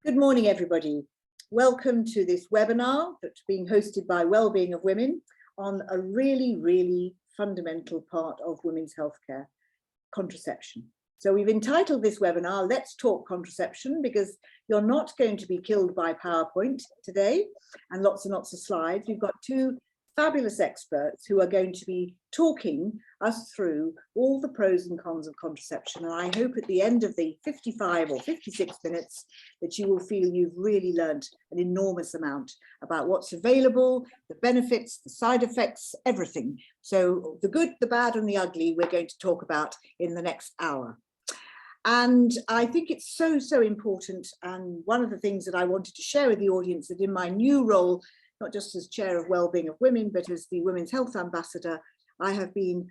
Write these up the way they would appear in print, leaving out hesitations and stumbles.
Good morning, everybody. Welcome to this webinar that's being hosted by Wellbeing of Women on a really fundamental part of women's healthcare, contraception. So we've entitled this webinar, Let's Talk Contraception, because you're not going to be killed by PowerPoint today and lots of slides. We've got two fabulous experts who are going to be talking us through all the pros and cons of contraception. And I hope at the end of the 55 or 56 minutes that you will feel you've really learned an enormous amount about what's available, the benefits, the side effects, everything. So the good, the bad and the ugly we're going to talk about in the next hour. And I think it's so important. And one of the things that I wanted to share with the audience that in my new role, not just as chair of Wellbeing of Women, but as the Women's Health Ambassador, I have been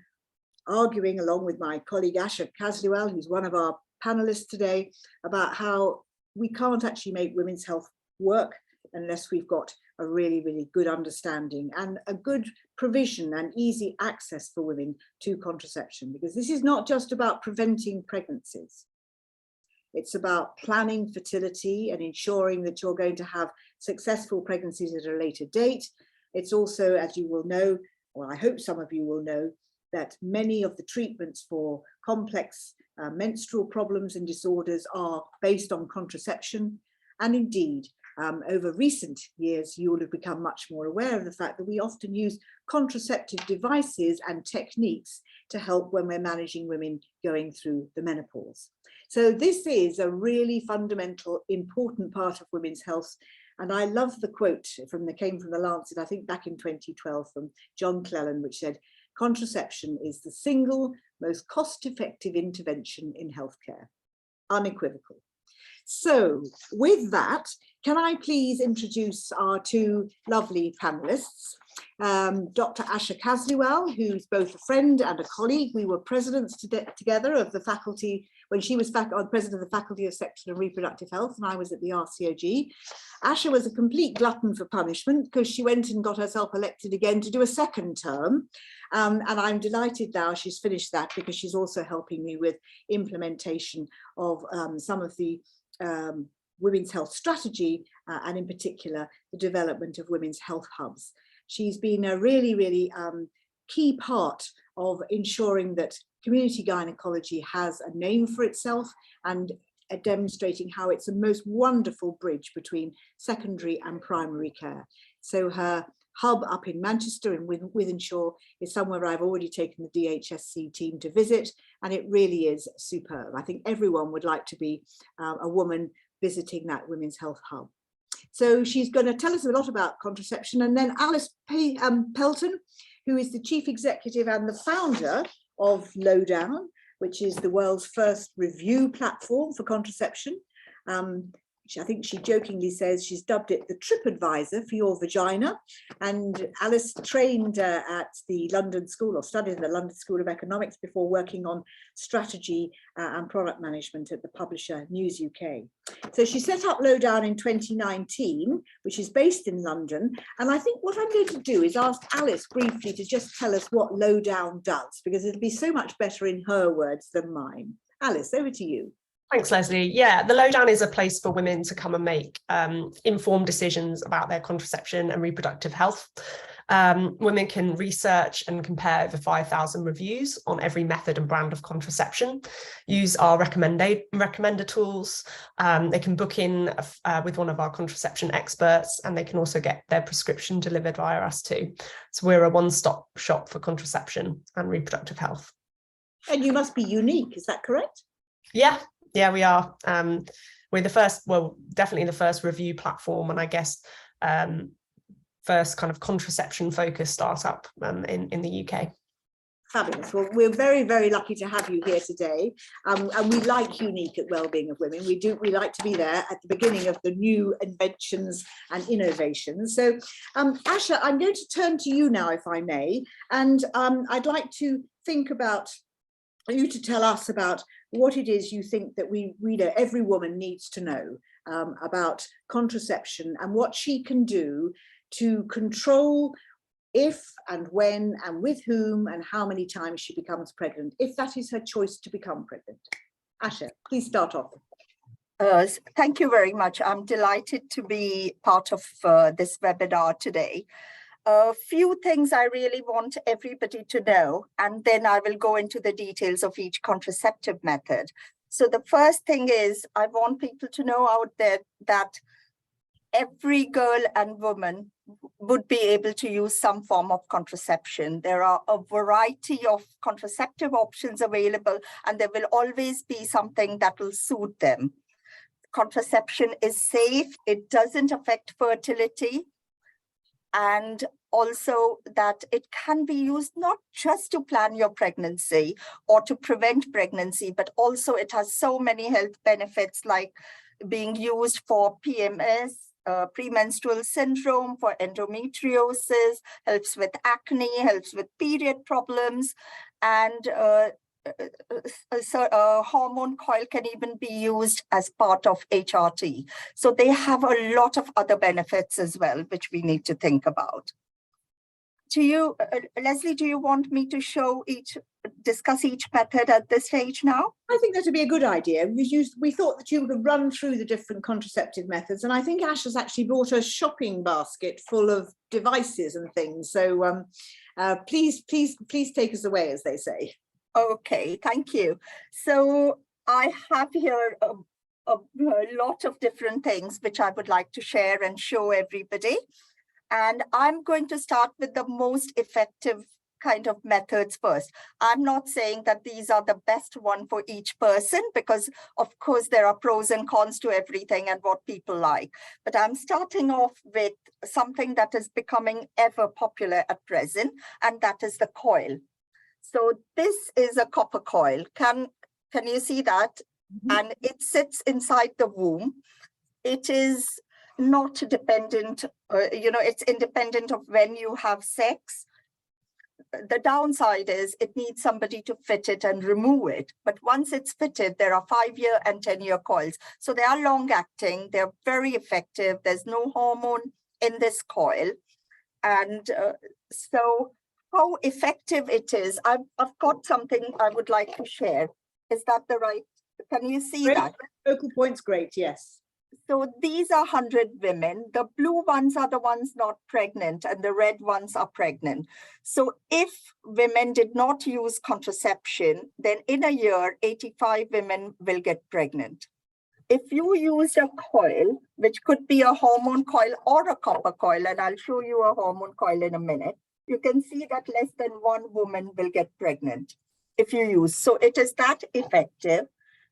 arguing along with my colleague Asha Kasliwal, who's one of our panelists today, about how we can't actually make women's health work unless we've got a really good understanding and a good provision and easy access for women to contraception, because this is not just about preventing pregnancies. It's about planning fertility and ensuring that you're going to have successful pregnancies at a later date. It's also, as you will know, or I hope some of you will know, that many of the treatments for complex menstrual problems and disorders are based on contraception. And indeed, over recent years, you will have become much more aware of the fact that we often use contraceptive devices and techniques to help when we're managing women going through the menopause. So this is a really fundamental, important part of women's health. And I love the quote came from the Lancet, I think back in 2012 from John Cleland, which said, "Contraception is the single most cost-effective intervention in healthcare." Unequivocal. So with that, can I please introduce our two lovely panelists? Dr. Asha Kasliwal, who's both a friend and a colleague. We were presidents together of the faculty when she was president of the Faculty of Sexual and Reproductive Health and I was at the RCOG. Asha was a complete glutton for punishment because she went and got herself elected again to do a second term. And I'm delighted now she's finished that because she's also helping me with implementation of some of the women's health strategy and in particular the development of women's health hubs. She's been a really key part of ensuring that community gynecology has a name for itself and demonstrating how it's a most wonderful bridge between secondary and primary care. So her hub up in Manchester in Wythenshawe is somewhere I've already taken the DHSC team to visit, and it really is superb. I think everyone would like to be a woman visiting that women's health hub. So she's going to tell us a lot about contraception, and then Alice Pelton, who is the chief executive and the founder of Lowdown, which is the world's first review platform for contraception. I think she jokingly says she's dubbed it the TripAdvisor for your vagina. And Alice trained at the London School or studied at the London School of Economics before working on strategy and product management at the publisher News UK. So she set up Lowdown in 2019, which is based in London. And I think what I'm going to do is ask Alice briefly to just tell us what Lowdown does, because it'll be so much better in her words than mine. Alice, over to you. Thanks, Leslie. Yeah, the Lowdown is a place for women to come and make informed decisions about their contraception and reproductive health. Women can research and compare over 5,000 reviews on every method and brand of contraception, use our recommender tools. They can book in with one of our contraception experts, and they can also get their prescription delivered via us too. So we're a one-stop shop for contraception and reproductive health. And you must be unique, is that correct? Yeah, we are. We're the first, well, definitely the first review platform, and I guess first kind of contraception focused startup in the UK. Fabulous. Well, we're very lucky to have you here today, and we like unique at Wellbeing of Women. We like to be there at the beginning of the new inventions and innovations. So Asha, I'm going to turn to you now, if I may, and I'd like to think about you to tell us about what it is you think that every woman needs to know about contraception and what she can do to control if and when and with whom and how many times she becomes pregnant, if that is her choice to become pregnant. Asha, please start off. Thank you very much. I'm delighted to be part of this webinar today. A few things I really want everybody to know, and then I will go into the details of each contraceptive method. So the first thing is, I want people to know out there that every girl and woman would be able to use some form of contraception. There are a variety of contraceptive options available, and there will always be something that will suit them. Contraception is safe, it doesn't affect fertility, and also that it can be used not just to plan your pregnancy or to prevent pregnancy, but also it has so many health benefits, like being used for PMS, premenstrual syndrome, for endometriosis, helps with acne, helps with period problems, and a hormone coil can even be used as part of HRT. So they have a lot of other benefits as well, which we need to think about. Do you, Leslie, do you want me to discuss each method at this stage now? I think that would be a good idea. We thought that you would run through the different contraceptive methods, and I think Ash has actually brought a shopping basket full of devices and things. So please take us away, as they say. Okay, thank you. So I have here a lot of different things which I would like to share and show everybody. And I'm going to start with the most effective kind of methods first. I'm not saying that these are the best one for each person, because of course there are pros and cons to everything and what people like. But I'm starting off with something that is becoming ever popular at present, and that is the coil. So this is a copper coil. Can you see that? Mm-hmm. And it sits inside the womb. It is not dependent, it's independent of when you have sex. The downside is it needs somebody to fit it and remove it. But once it's fitted, there are 5-year and 10-year coils. So they are long acting. They're very effective. There's no hormone in this coil. And so how effective it is, I've got something I would like to share. Is that the right? Can you see great. that? Focal point's great, yes. So these are 100 women. The blue ones are the ones not pregnant, and the red ones are pregnant. So if women did not use contraception, then in a year, 85 women will get pregnant. If you use a coil, which could be a hormone coil or a copper coil, and I'll show you a hormone coil in a minute, you can see that less than 1 woman will get pregnant if you use. So it is that effective.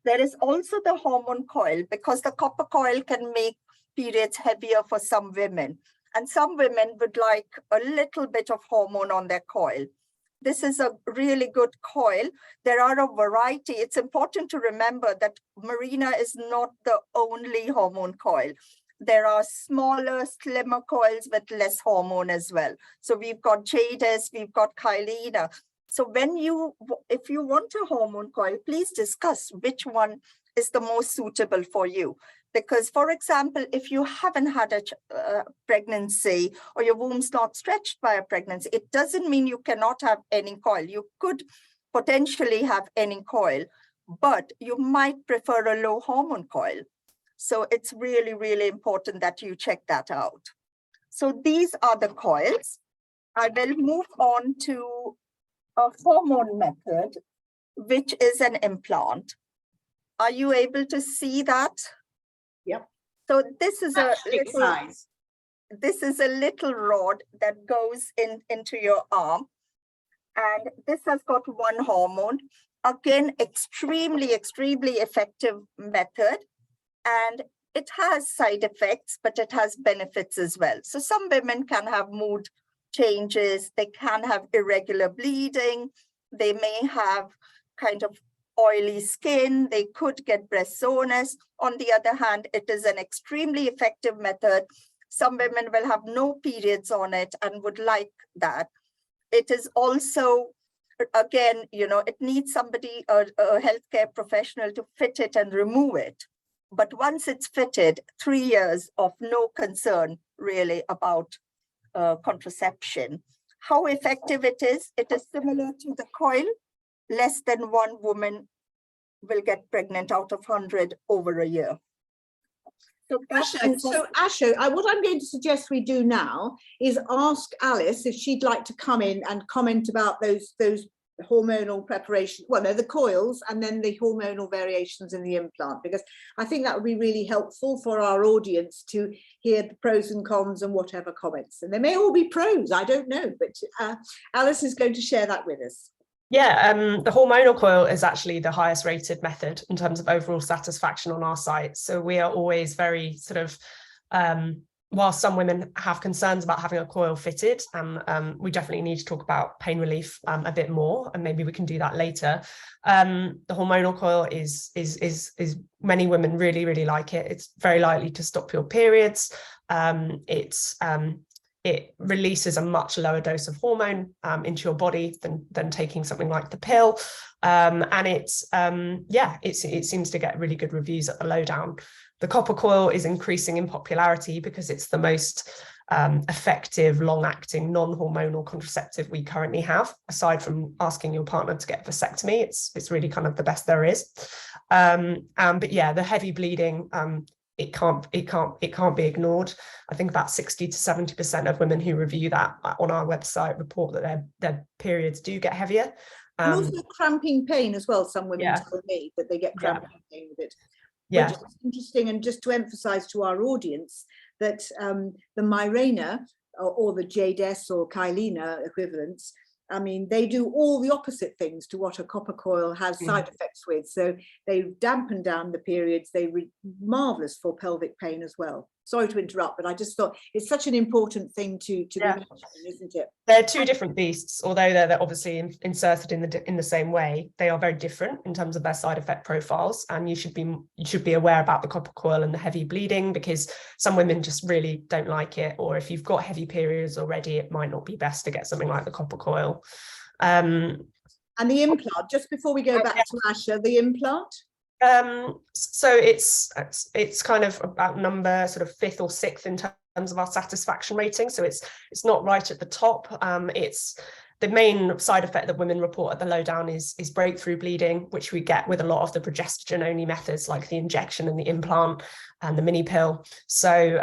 There is also the hormone coil, because the copper coil can make periods heavier for some women. And some women would like a little bit of hormone on their coil. This is a really good coil. There are a variety. It's important to remember that Mirena is not the only hormone coil. There are smaller, slimmer coils with less hormone as well. So we've got Jadis, we've got Kylena. So if you want a hormone coil, please discuss which one is the most suitable for you. Because, for example, if you haven't had a pregnancy or your womb's not stretched by a pregnancy, it doesn't mean you cannot have any coil. You could potentially have any coil, but you might prefer a low hormone coil. So it's really, really important that you check that out. So these are the coils. I will move on to a hormone method, which is an implant. Are you able to see that? Yep. So this is a little rod that goes into your arm, and this has got 1 hormone. Again, extremely effective method, and it has side effects, but it has benefits as well. So some women can have mood changes, they can have irregular bleeding, they may have kind of oily skin, they could get breast soreness. On the other hand, it is an extremely effective method. Some women will have no periods on it and would like that. It is also, again, it needs somebody, a healthcare professional, to fit it and remove it. But once it's fitted, 3 years of no concern really about contraception. How effective it is similar to the coil. Less than 1 woman will get pregnant out of 100 over a year. So Asha, what I'm going to suggest we do now is ask Alice if she'd like to come in and comment about those hormonal preparation, well, no, the coils and then the hormonal variations in the implant, because I think that would be really helpful for our audience to hear the pros and cons and whatever comments. And they may all be pros, I don't know, but Alice is going to share that with us. Yeah, the hormonal coil is actually the highest rated method in terms of overall satisfaction on our site. So we are always very sort of, while some women have concerns about having a coil fitted, we definitely need to talk about pain relief a bit more, and maybe we can do that later. The hormonal coil is many women really like it. It's very likely to stop your periods. It releases a much lower dose of hormone into your body than taking something like the pill. And it seems to get really good reviews at the lowdown. The copper coil is increasing in popularity because it's the most effective, long-acting, non-hormonal contraceptive we currently have. Aside from asking your partner to get a vasectomy, it's really kind of the best there is. But yeah, the heavy bleeding, it can't be ignored. I think about 60 to 70% of women who review that on our website report that their periods do get heavier. And also cramping pain as well. Some women tell me that they get cramping pain with it. Yeah. Which is interesting, and just to emphasize to our audience that the Mirena or the JDES or Kylina equivalents, I mean, they do all the opposite things to what a copper coil has side effects with. So they dampen down the periods. They're marvelous for pelvic pain as well. Sorry to interrupt, but I just thought it's such an important thing to be mentioning, isn't it? They're two different beasts, although they're obviously inserted in the same way. They are very different in terms of their side effect profiles, and you should be aware about the copper coil and the heavy bleeding, because some women just really don't like it, or if you've got heavy periods already, it might not be best to get something like the copper coil. And the implant, just before we go back to Asha, the implant. So it's kind of about number sort of 5th or 6th in terms of our satisfaction rating. So it's not right at the top. It's the main side effect that women report at the lowdown is breakthrough bleeding, which we get with a lot of the progestogen only methods like the injection and the implant and the mini pill. So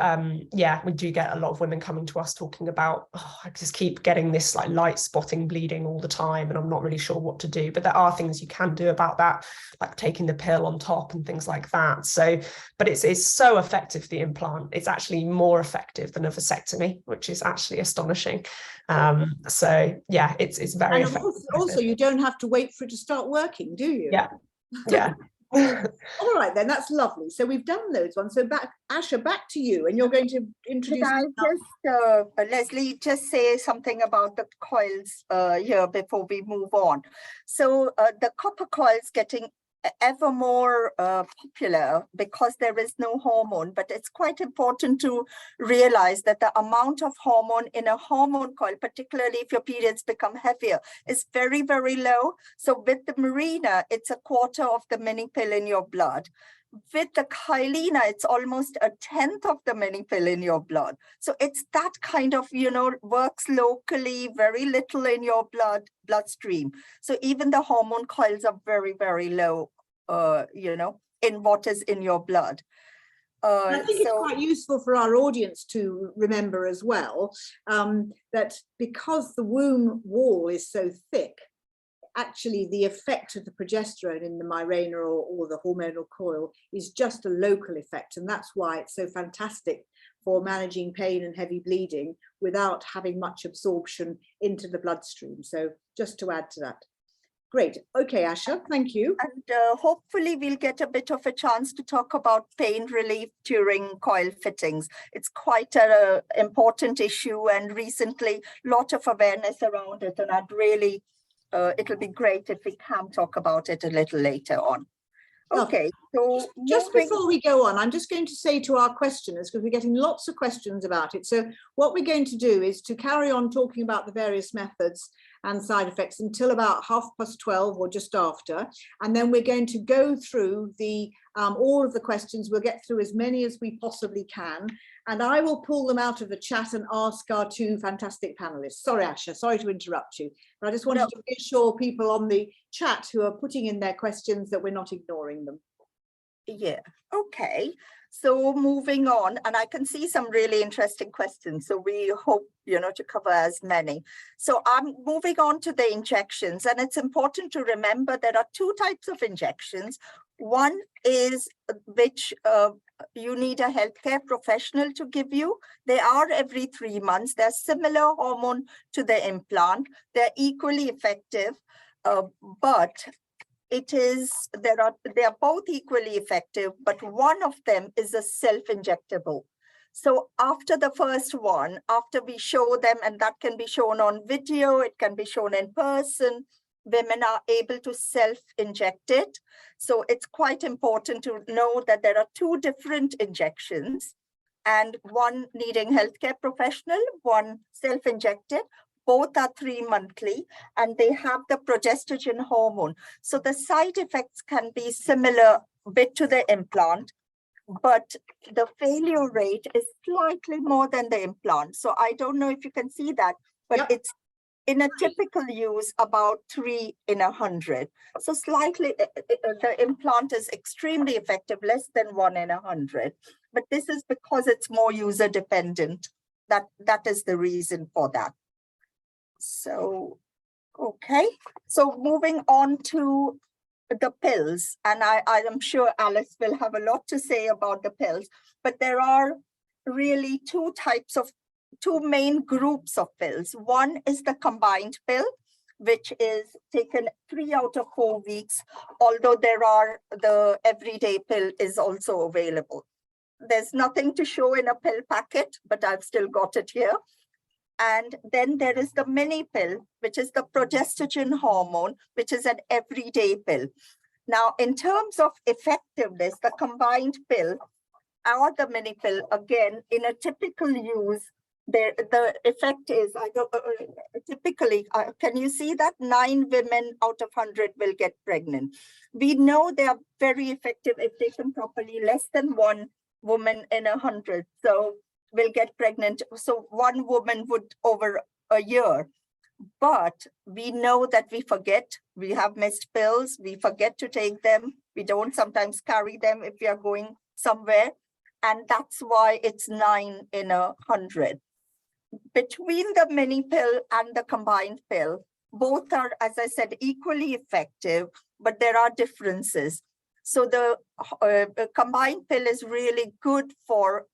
we do get a lot of women coming to us talking about, I just keep getting this like light spotting bleeding all the time and I'm not really sure what to do. But there are things you can do about that, like taking the pill on top and things like that. So, but it's so effective, the implant. It's actually more effective than a vasectomy, which is actually astonishing. So yeah, it's very effective. Also, you don't have to wait for it to start working, do you? Yeah. All right, then, that's lovely. So we've done those ones. So Asha, back to you, and you're going to introduce. Leslie, just say something about the coils here before we move on. So the copper coils getting ever more popular because there is no hormone, but it's quite important to realize that the amount of hormone in a hormone coil, particularly if your periods become heavier, is very, very low. So with the Mirena, it's a quarter of the mini pill in your blood. With the Kylina, it's almost a 10th of the mini pill in your blood. So it's that kind of, works locally, very little in your bloodstream. So even the hormone coils are very, very low, in what is in your blood. I think it's quite useful for our audience to remember as well that because the womb wall is so thick, actually the effect of the progesterone in the Mirena or the hormonal coil is just a local effect, and that's why it's so fantastic for managing pain and heavy bleeding without having much absorption into the bloodstream. So just to add to that. Great. Okay, Asha, thank you. And hopefully we'll get a bit of a chance to talk about pain relief during coil fittings. It's quite an important issue, and recently a lot of awareness around it, and I'd really it'll be great if we can talk about it a little later on. Okay, so just before we go on, I'm just going to say to our questioners, because we're getting lots of questions about it. So what we're going to do is to carry on talking about the various methods and side effects until about 12:30 or just after. And then we're going to go through all of the questions. We'll get through as many as we possibly can. And I will pull them out of the chat and ask our two fantastic panelists. Sorry, Asha, sorry to interrupt you. But I just wanted to reassure people on the chat who are putting in their questions that we're not ignoring them. Yeah, okay. So moving on, and I can see some really interesting questions. So we hope, to cover as many. So I'm moving on to the injections, and it's important to remember there are two types of injections. One is which you need a healthcare professional to give you. They are every 3 months. They're similar hormone to the implant. They're equally effective, but they are both equally effective, but one of them is a self-injectable. So after the first one, after we show them, and that can be shown on video, it can be shown in person, women are able to self-inject it. So it's quite important to know that there are two different injections, and one needing healthcare professional, one self-injected. Both are 3 monthly, and they have the progestogen hormone. So the side effects can be similar bit to the implant, but the failure rate is slightly more than the implant. So I don't know if you can see that, but Yep. it's in a typical use about 3 in 100. So slightly, the implant is extremely effective, less than 1 in 100. But this is because it's more user dependent. That is the reason for that. So, okay. So moving on to the pills, and I am sure Alice will have a lot to say about the pills, but there are really two main groups of pills. One is the combined pill, which is taken 3 out of 4 weeks, although the everyday pill is also available. There's nothing to show in a pill packet, but I've still got it here. And then there is the mini pill, which is the progestogen hormone, which is an everyday pill. Now, in terms of effectiveness, the combined pill or the mini pill, again, in a typical use, the effect is, typically, can you see that 9 women out of 100 will get pregnant? We know they are very effective if taken properly, less than 1 woman in 100. So will get pregnant. So 1 woman would over a year. But we know that we forget, we have missed pills, we forget to take them. We don't sometimes carry them if we are going somewhere. And that's why it's 9 in 100. Between the mini pill and the combined pill, both are, as I said, equally effective, but there are differences. So the combined pill is really good for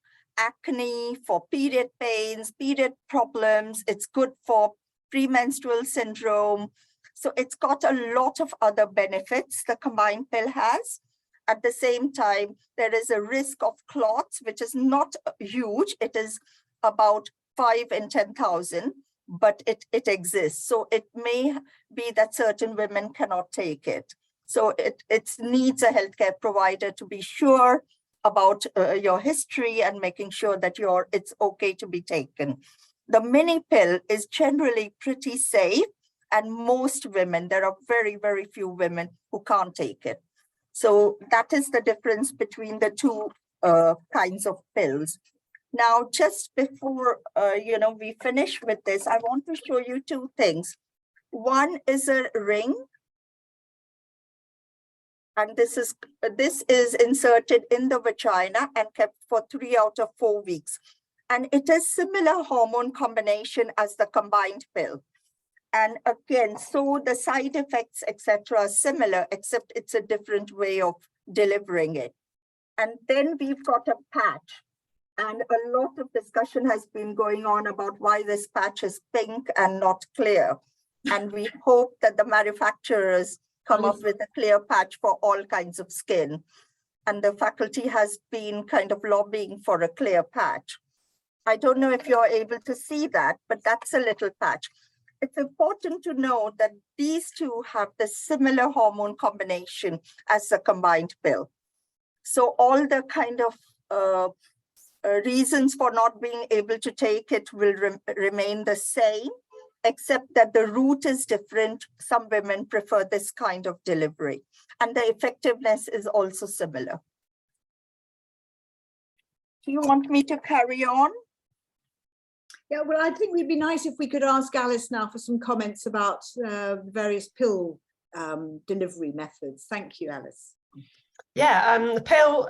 acne, for period pains, period problems. It's good for premenstrual syndrome. So it's got a lot of other benefits the combined pill has. At the same time, there is a risk of clots, which is not huge. It is about 5 in 10,000, but it exists. So it may be that certain women cannot take it. So it needs a healthcare provider to be sure about your history and making sure that it's okay to be taken. The mini pill is generally pretty safe, and most women, there are very, very few women who can't take it. So that is the difference between the two kinds of pills. Now, just before we finish with this, I want to show you 2 things. One is a ring. And this is inserted in the vagina and kept for 3 out of 4 weeks. And it is similar hormone combination as the combined pill. And again, so the side effects, etc., are similar, except it's a different way of delivering it. And then we've got a patch. And a lot of discussion has been going on about why this patch is pink and not clear. And we hope that the manufacturers come up with a clear patch for all kinds of skin. And the faculty has been kind of lobbying for a clear patch. I don't know if you're able to see that, but that's a little patch. It's important to know that these two have the similar hormone combination as the combined pill. So all the kind of reasons for not being able to take it will remain the same, except that the route is different. Some women prefer this kind of delivery, and the effectiveness is also similar. Do you want me to carry on? Yeah, well, I think it'd be nice if we could ask Alice now for some comments about various pill delivery methods. Thank you, Alice. Yeah, the pill,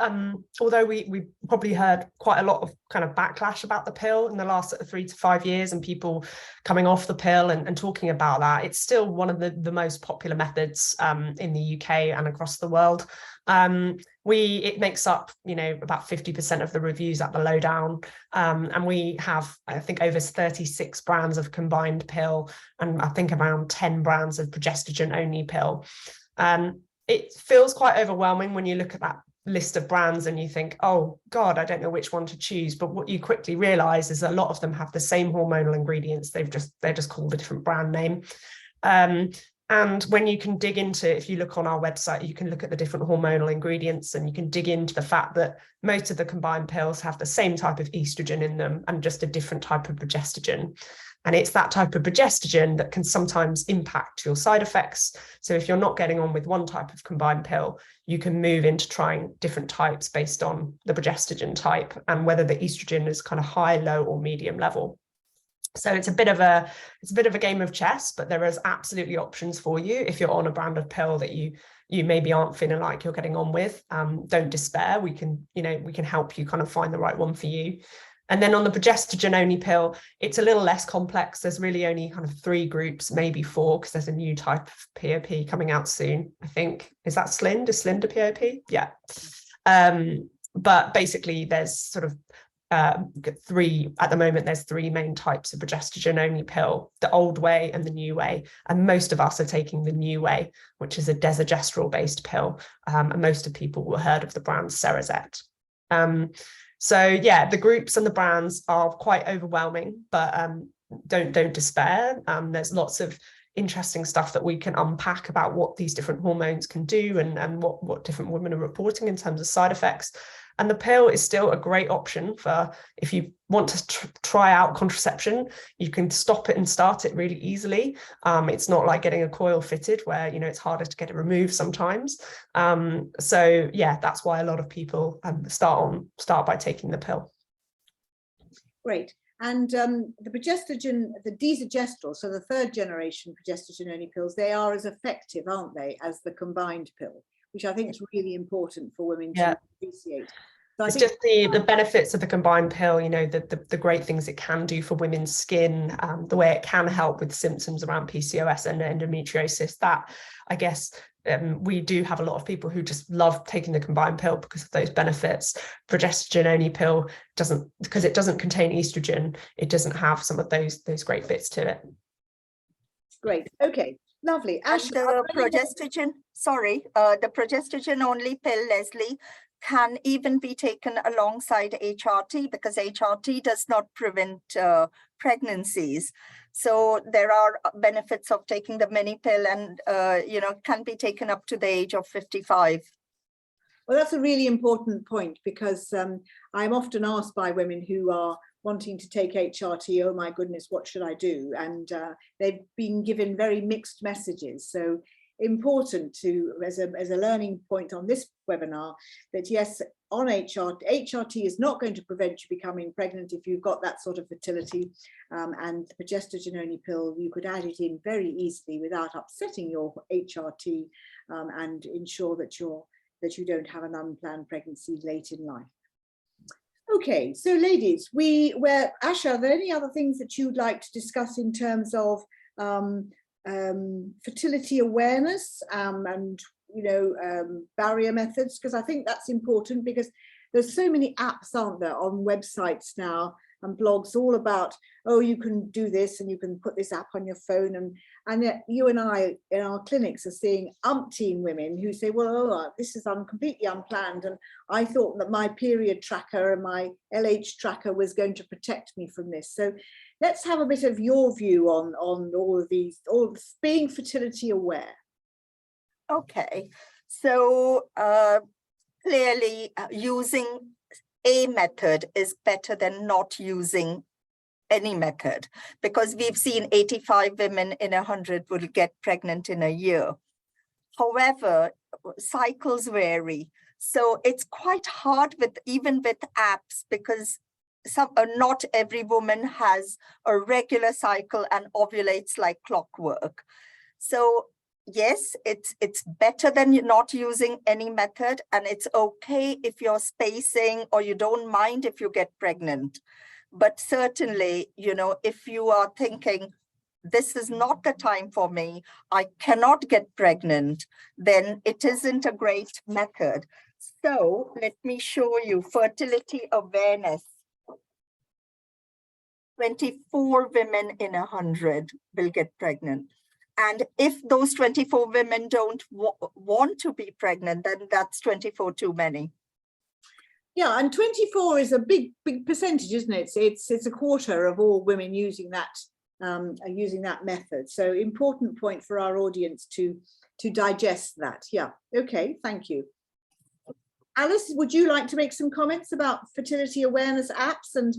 although we probably heard quite a lot of kind of backlash about the pill in the last 3 to 5 years, and people coming off the pill and talking about that, it's still one of the most popular methods in the UK and across the world. It makes up, about 50% of the reviews at the Lowdown, and we have, I think, over 36 brands of combined pill, and I think around 10 brands of progestogen only pill. It feels quite overwhelming when you look at that list of brands and you think, oh God, I don't know which one to choose. But what you quickly realize is a lot of them have the same hormonal ingredients. They're just called a different brand name. And when you can dig into, if you look on our website, you can look at the different hormonal ingredients, and you can dig into the fact that most of the combined pills have the same type of estrogen in them and just a different type of progestogen. And it's that type of progestogen that can sometimes impact your side effects. So if you're not getting on with one type of combined pill, you can move into trying different types based on the progestogen type and whether the estrogen is kind of high, low, or medium level. So it's a bit of a game of chess, but there is absolutely options for you if you're on a brand of pill that you maybe aren't feeling like you're getting on with. Don't despair. We can help you kind of find the right one for you. And then on the progestogen only pill, it's a little less complex. There's really only kind of 3 groups, maybe 4, because there's a new type of POP coming out soon, I think. Is that SLIND? Is SLIND a POP? Yeah. But basically there's sort of 3, at the moment, there's 3 main types of progestogen only pill, the old way and the new way. And most of us are taking the new way, which is a desogestrel based pill. And most of people will have heard of the brand Cerazette. So yeah, the groups and the brands are quite overwhelming, but don't despair. There's lots of interesting stuff that we can unpack about what these different hormones can do and what different women are reporting in terms of side effects. And the pill is still a great option for if you want to try out contraception. You can stop it and start it really easily. It's not like getting a coil fitted where, it's harder to get it removed sometimes. So yeah, that's why a lot of people start by taking the pill. Great. And the progestogen, the desogestrel, so the 3rd generation progestogen only pills, they are as effective, aren't they, as the combined pill, which I think is really important for women to appreciate. So it's just the benefits of the combined pill, the great things it can do for women's skin, the way it can help with symptoms around PCOS and endometriosis. That, I guess, we do have a lot of people who just love taking the combined pill because of those benefits. Progestogen only pill because it doesn't contain estrogen, it doesn't have some of those great bits to it. Great. Okay. Lovely. Ash, the progestogen only pill, Leslie, can even be taken alongside HRT because HRT does not prevent pregnancies. So there are benefits of taking the mini pill and, can be taken up to the age of 55. Well, that's a really important point because I'm often asked by women who are wanting to take HRT, oh my goodness, what should I do? And they've been given very mixed messages. So important to, as a learning point on this webinar, that yes, on HRT is not going to prevent you becoming pregnant if you've got that sort of fertility, and the progestogen only pill, you could add it in very easily without upsetting your HRT, and ensure that you don't have an unplanned pregnancy late in life. Okay, so ladies, Asha, are there any other things that you'd like to discuss in terms of fertility awareness and barrier methods? Because I think that's important, because there's so many apps, aren't there, on websites now and blogs all about, oh, you can do this and you can put this app on your phone, and yet you and I in our clinics are seeing umpteen women who say, well, this is completely unplanned, and I thought that my period tracker and my LH tracker was going to protect me from this. So let's have a bit of your view on all of these, being fertility aware. Okay, so clearly using a method is better than not using any method, because we've seen 85 women in 100 will get pregnant in a year. However, cycles vary. So it's quite hard even with apps, because not every woman has a regular cycle and ovulates like clockwork. So yes, it's better than you not using any method, and it's okay if you're spacing or you don't mind if you get pregnant. But certainly, you know, if you are thinking, this is not the time for me, I cannot get pregnant, then it isn't a great method. So let me show you fertility awareness. 24 women in 100 will get pregnant. And if those 24 women don't want to be pregnant, then that's 24 too many. Yeah, and 24 is a big percentage, isn't it? It's a quarter of all women using that method. So important point for our audience to digest that. Yeah. Okay. Thank you. Alice, would you like to make some comments about fertility awareness apps and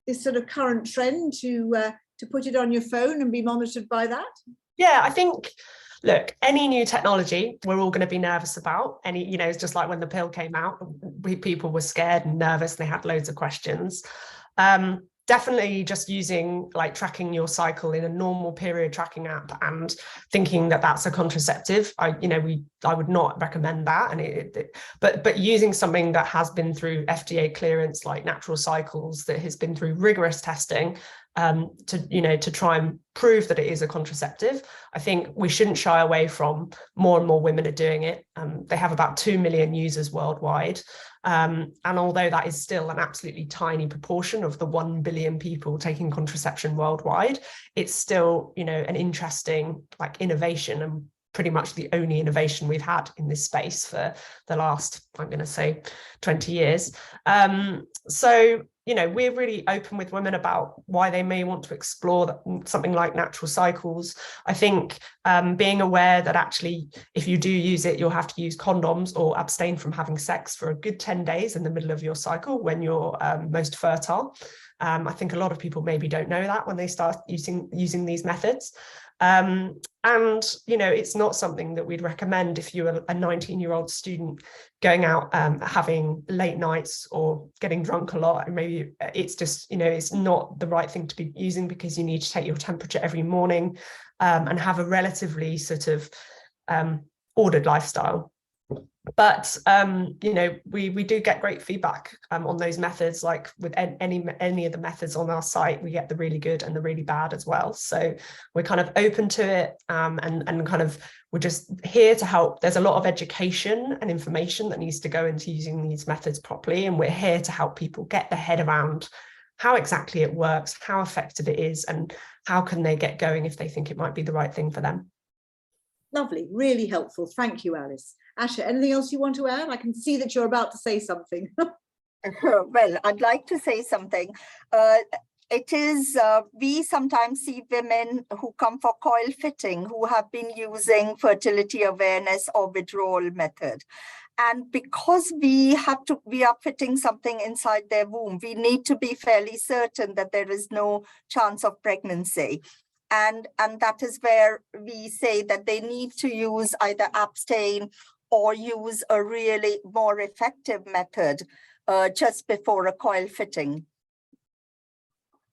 this sort of current trend to put it on your phone and be monitored by that? Yeah, I think, look, any new technology, we're all going to be nervous about. You know, it's just like when the pill came out, people were scared and nervous and they had loads of questions. Definitely just using, like, tracking your cycle in a normal period tracking app and thinking that that's a contraceptive. I would not recommend that. And but using something that has been through FDA clearance, like Natural Cycles, that has been through rigorous testing, to try and prove that it is a contraceptive. I think we shouldn't shy away from more and more women are doing it. They have about 2 million users worldwide. And although that is still an absolutely tiny proportion of the 1 billion people taking contraception worldwide, it's still, you know, an interesting, like, innovation, and pretty much the only innovation we've had in this space for the last, I'm going to say, 20 years. So, you know, we're really open with women about why they may want to explore something like Natural Cycles. I think being aware that actually, if you do use it, you'll have to use condoms or abstain from having sex for a good 10 days in the middle of your cycle when you're most fertile. I think a lot of people maybe don't know that when they start using these methods. And, you know, it's not something that we'd recommend if you're a 19-year-old student going out having late nights or getting drunk a lot. And maybe it's just, you know, it's not the right thing to be using, because you need to take your temperature every morning and have a relatively sort of ordered lifestyle. But you know, we do get great feedback on those methods. Like with any of the methods on our site, we get the really good and the really bad as well. So we're kind of open to it, and kind of, we're just here to help. There's a lot of education and information that needs to go into using these methods properly, and we're here to help people get their head around how exactly it works, how effective it is, and how can they get going if they think it might be the right thing for them. Lovely, really helpful. Thank you, Alice. Asha, anything else you want to add? I can see that you're about to say something. Well, I'd like to say something. It is, we sometimes see women who come for coil fitting who have been using fertility awareness or withdrawal method. And because we are fitting something inside their womb, we need to be fairly certain that there is no chance of pregnancy. And that is where we say that they need to use either abstain or use a really more effective method just before a coil fitting.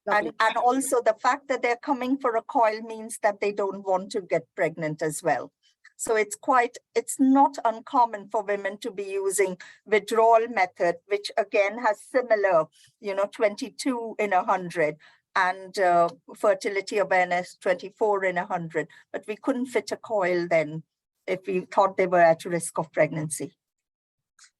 And also the fact that they're coming for a coil means that they don't want to get pregnant as well. So it's not uncommon for women to be using withdrawal method, which again has similar, 22 in 100. And fertility awareness 24 in 100, but we couldn't fit a coil then if we thought they were at risk of pregnancy.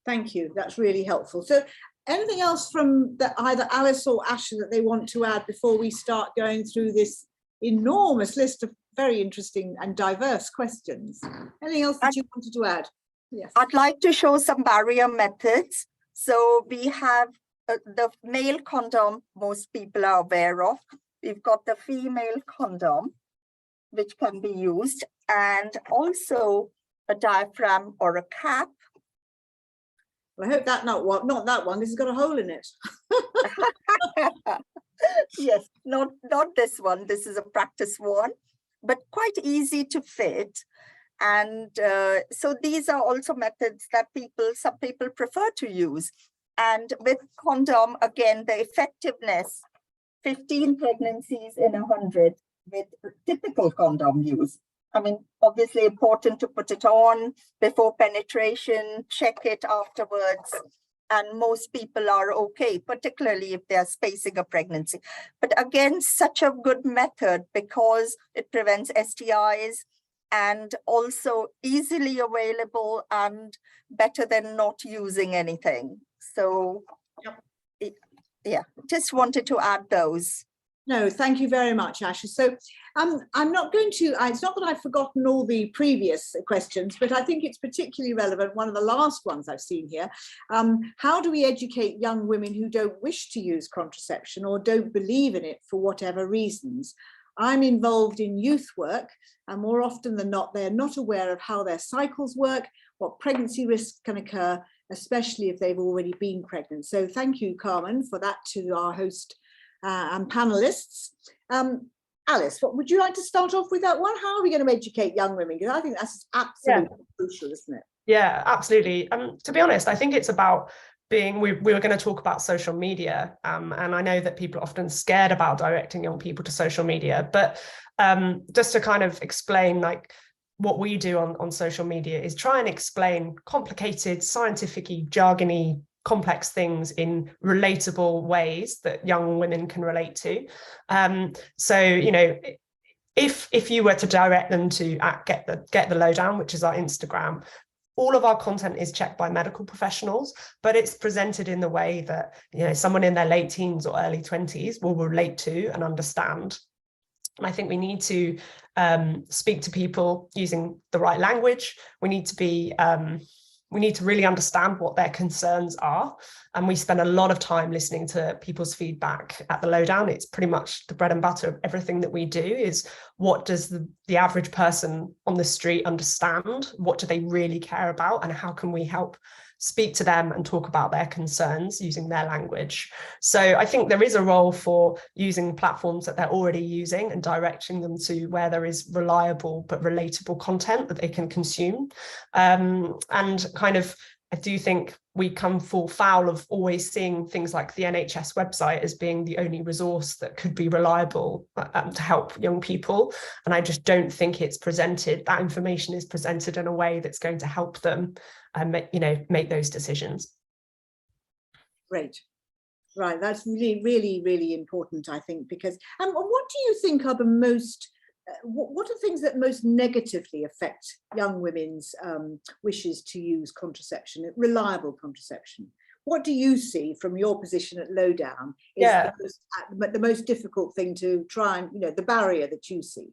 Thank you, that's really helpful. So anything else from either Alice or Asha that they want to add before we start going through this enormous list of very interesting and diverse questions? Anything else that you wanted to add? Yes. I'd like to show some barrier methods. So we have the male condom most people are aware of. We've got the female condom, which can be used, and also a diaphragm or a cap. Well, I hope not that one. This has got a hole in it. Yes, not this one. This is a practice one, but quite easy to fit. And so these are also methods that some people prefer to use. And with condom, again, the effectiveness, 15 pregnancies in 100 with typical condom use. I mean, obviously important to put it on before penetration, check it afterwards. And most people are okay, particularly if they're spacing a pregnancy. But again, such a good method because it prevents STIs and also easily available and better than not using anything. So, yeah, just wanted to add those. No, thank you very much, Asha. So I'm not going to, it's not that I've forgotten all the previous questions, but I think it's particularly relevant. One of the last ones I've seen here. How do we educate young women who don't wish to use contraception or don't believe in it for whatever reasons? I'm involved in youth work, and more often than not, they're not aware of how their cycles work, what pregnancy risks can occur, especially if they've already been pregnant. So thank you, Carmen, for that to our host and panelists. Alice, what would you like to start off with that one? How are we going to educate young women? Because I think that's absolutely crucial, isn't it? Yeah, absolutely. To be honest, I think it's about being, we were going to talk about social media, and I know that people are often scared about directing young people to social media, but just to kind of explain, like, what we do on social media is try and explain complicated, scientific-y, jargony, complex things in relatable ways that young women can relate to. So, you know, if you were to direct them to get the lowdown, which is our Instagram, all of our content is checked by medical professionals, but it's presented in the way that, you know, someone in their late teens or early 20s will relate to and understand. And I think we need to speak to people using the right language. We need to really understand what their concerns are. And we spend a lot of time listening to people's feedback at the lowdown. It's pretty much the bread and butter of everything that we do is, what does the average person on the street understand? What do they really care about? And how can we help speak to them and talk about their concerns using their language? So I think there is a role for using platforms that they're already using and directing them to where there is reliable but relatable content that they can consume. And kind of, I do think we fall foul of always seeing things like the NHS website as being the only resource that could be reliable to help young people. And I just don't think it's presented, that information is presented in a way that's going to help them make those decisions. Great. Right, that's really, really, really important, I think, because what do you think are the most, what are things that most negatively affect young women's wishes to use contraception, reliable contraception? What do you see from your position at Lowdown is the most difficult thing to try and, the barrier that you see?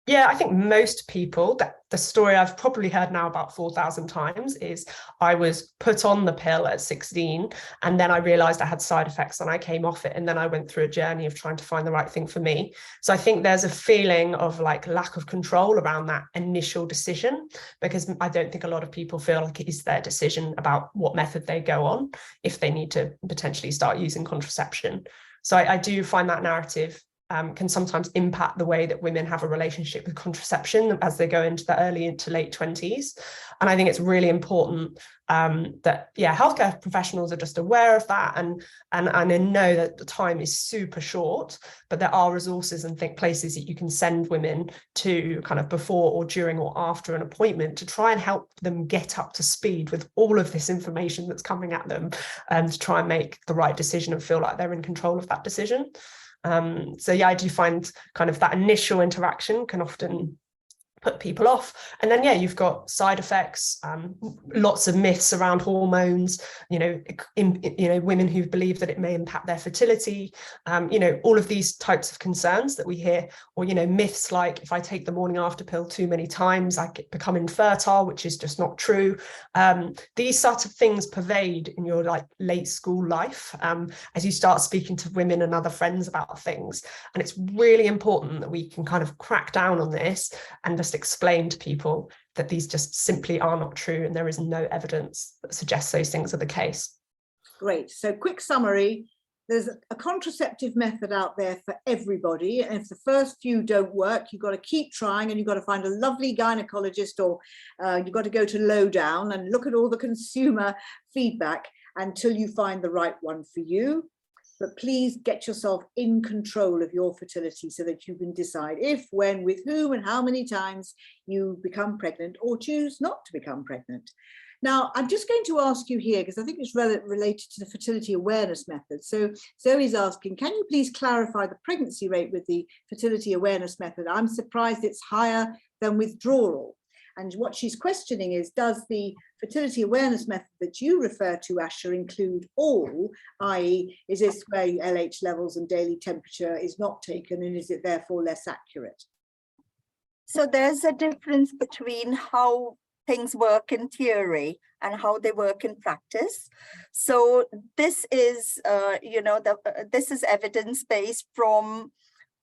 Yeah, I think most people, the story I've probably heard now about 4,000 times is, I was put on the pill at 16 and then I realized I had side effects and I came off it, and then I went through a journey of trying to find the right thing for me. So I think there's a feeling of like lack of control around that initial decision, because I don't think a lot of people feel like it is their decision about what method they go on if they need to potentially start using contraception. So I do find that narrative can sometimes impact the way that women have a relationship with contraception as they go into the early to late 20s. And I think it's really important that, healthcare professionals are just aware of that and know that the time is super short, but there are resources and places that you can send women to kind of before or during or after an appointment to try and help them get up to speed with all of this information that's coming at them, and to try and make the right decision and feel like they're in control of that decision. So I do find kind of that initial interaction can often put people off. And then you've got side effects, lots of myths around hormones, women who believe that it may impact their fertility, all of these types of concerns that we hear, or myths like, if I take the morning after pill too many times I become infertile, which is just not true. These sort of things pervade in your late school life as you start speaking to women and other friends about things. And it's really important that we can kind of crack down on this and just explain to people that these just simply are not true, and there is no evidence that suggests those things are the case. Great. So quick summary, there's a contraceptive method out there for everybody, and if the first few don't work, you've got to keep trying, and you've got to find a lovely gynecologist, or you've got to go to Lowdown and look at all the consumer feedback until you find the right one for you. but please get yourself in control of your fertility so that you can decide if, when, with whom and how many times you become pregnant or choose not to become pregnant. Now, I'm just going to ask you here, because I think it's related to the fertility awareness method. So Zoe's asking, can you please clarify the pregnancy rate with the fertility awareness method? I'm surprised it's higher than withdrawal. And what she's questioning is, does the fertility awareness method that you refer to, Asha, include all, i.e. is this where LH levels and daily temperature is not taken, and is it therefore less accurate? So there's a difference between how things work in theory and how they work in practice. So this is, this is evidence-based from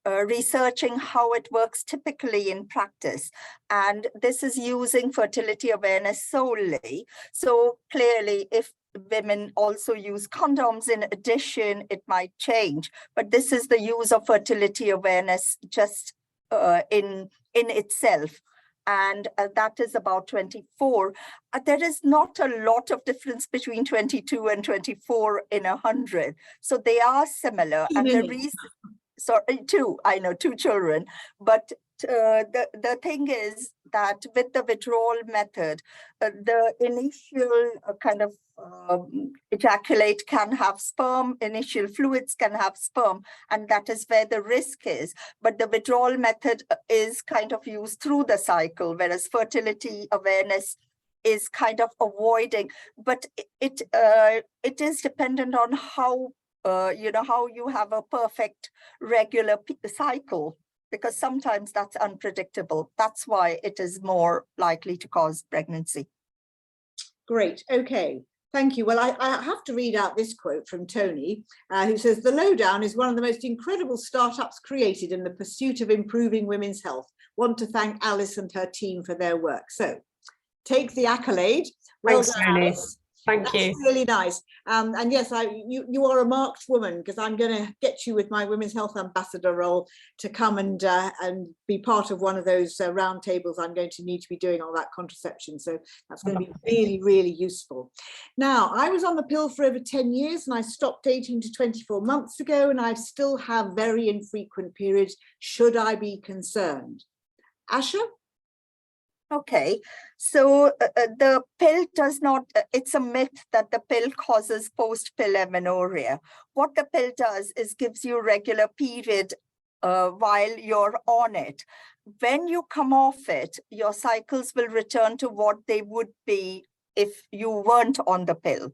researching how it works typically in practice. And this is using fertility awareness solely. So clearly, if women also use condoms in addition, it might change. But this is the use of fertility awareness just in itself. And that is about 24. There is not a lot of difference between 22 and 24 in 100. So they are similar. And the reason, sorry, two children. But the thing is that with the withdrawal method, the initial kind of ejaculate can have sperm, initial fluids can have sperm, and that is where the risk is. But the withdrawal method is kind of used through the cycle, whereas fertility awareness is kind of avoiding. But it is dependent on how how you have a perfect regular cycle, because sometimes that's unpredictable. That's why it is more likely to cause pregnancy. Great, okay. Thank you. Well, I have to read out this quote from Tony, who says, "The Lowdown is one of the most incredible startups created in the pursuit of improving women's health. Want to thank Alice and her team for their work." So take the accolade. Well Thanks, done, Alice. Thank you. Really nice. And yes, you are a marked woman, because I'm going to get you with my Women's Health Ambassador role to come and be part of one of those roundtables I'm going to need to be doing on that contraception. So that's going to be really, really useful. Now, I was on the pill for over 10 years and I stopped 18 to 24 months ago, and I still have very infrequent periods. Should I be concerned? Asha? Okay, so the pill does not, it's a myth that the pill causes post-pill amenorrhea. What the pill does is gives you regular period while you're on it. When you come off it, your cycles will return to what they would be if you weren't on the pill.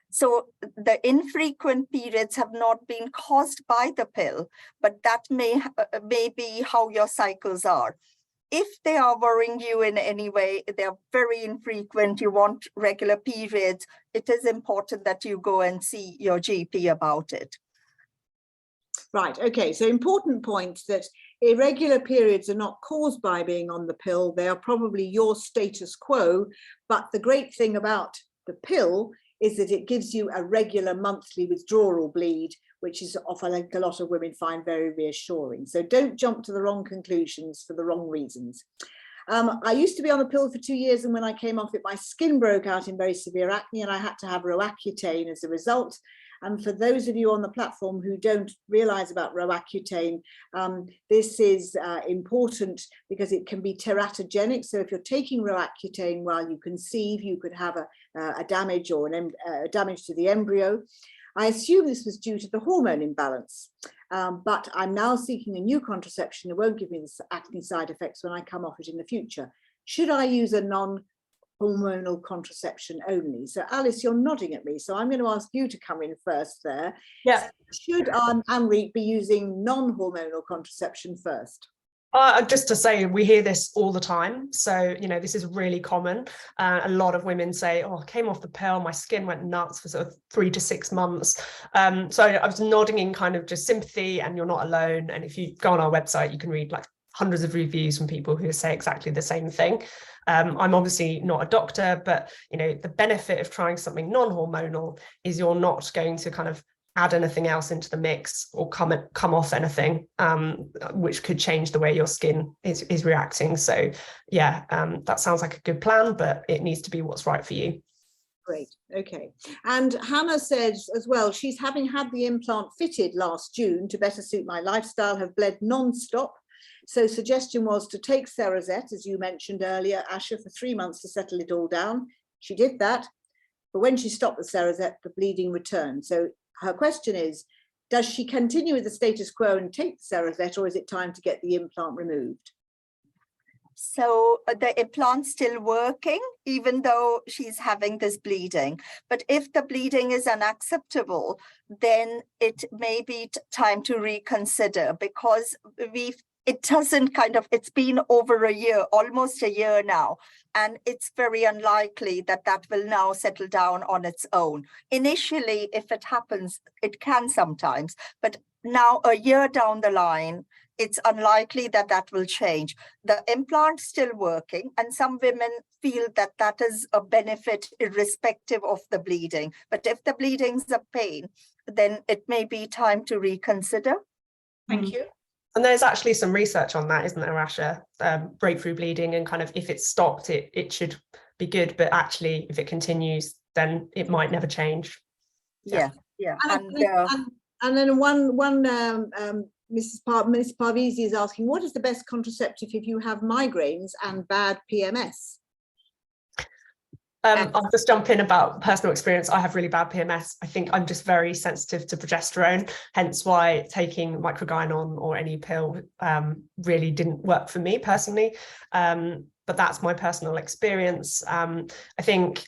So the infrequent periods have not been caused by the pill, but that may be how your cycles are. If they are worrying you in any way, they're very infrequent, you want regular periods, it is important that you go and see your GP about it. Right, okay, so important point that irregular periods are not caused by being on the pill, they are probably your status quo, but the great thing about the pill is that it gives you a regular monthly withdrawal bleed, which is often, like a lot of women find, very reassuring. So don't jump to the wrong conclusions for the wrong reasons. I used to be on the pill for 2 years, and when I came off it, my skin broke out in very severe acne, and I had to have Roaccutane as a result. And for those of you on the platform who don't realize about Roaccutane, this is important because it can be teratogenic. So if you're taking Roaccutane while you conceive, you could have a damage or damage to the embryo. I assume this was due to the hormone imbalance, but I'm now seeking a new contraception that won't give me the acne side effects when I come off it in the future. Should I use a non-hormonal contraception only? So Alice, you're nodding at me, so I'm going to ask you to come in first there. Yeah. Should Amrit be using non-hormonal contraception first? Just to say, we hear this all the time. So, this is really common. A lot of women say, oh, I came off the pill, my skin went nuts for sort of 3 to 6 months. So I was nodding in kind of just sympathy, and you're not alone. And if you go on our website, you can read like hundreds of reviews from people who say exactly the same thing. I'm obviously not a doctor, but, the benefit of trying something non-hormonal is you're not going to kind of add anything else into the mix or come off anything, which could change the way your skin is reacting. So yeah, that sounds like a good plan, but it needs to be what's right for you. Great. Okay. And Hannah says as well, she's having had the implant fitted last June to better suit my lifestyle, have bled non-stop. So suggestion was to take Cerazette, as you mentioned earlier, Asha, for 3 months to settle it all down. She did that. But when she stopped the Cerazette, the bleeding returned. So her question is, does she continue with the status quo and take the Cerazette, or is it time to get the implant removed? So the implant's still working, even though she's having this bleeding. But if the bleeding is unacceptable, then it may be time to reconsider, because it doesn't it's been over a year, almost a year now, and it's very unlikely that that will now settle down on its own. Initially, if it happens, it can sometimes, but now a year down the line, it's unlikely that that will change. The implant's still working, and some women feel that that is a benefit irrespective of the bleeding. But if the bleeding's a pain, then it may be time to reconsider. Thank you. And there's actually some research on that, isn't there, Asha? Breakthrough bleeding, and kind of if it's stopped, it should be good. But actually, if it continues, then it might never change. Yeah. And then Mrs. Parvizi is asking, what is the best contraceptive if you have migraines and bad PMS? I'll just jump in about personal experience. I have really bad PMS. I think I'm just very sensitive to progesterone, hence why taking microgynon or any pill really didn't work for me personally. But that's my personal experience. I think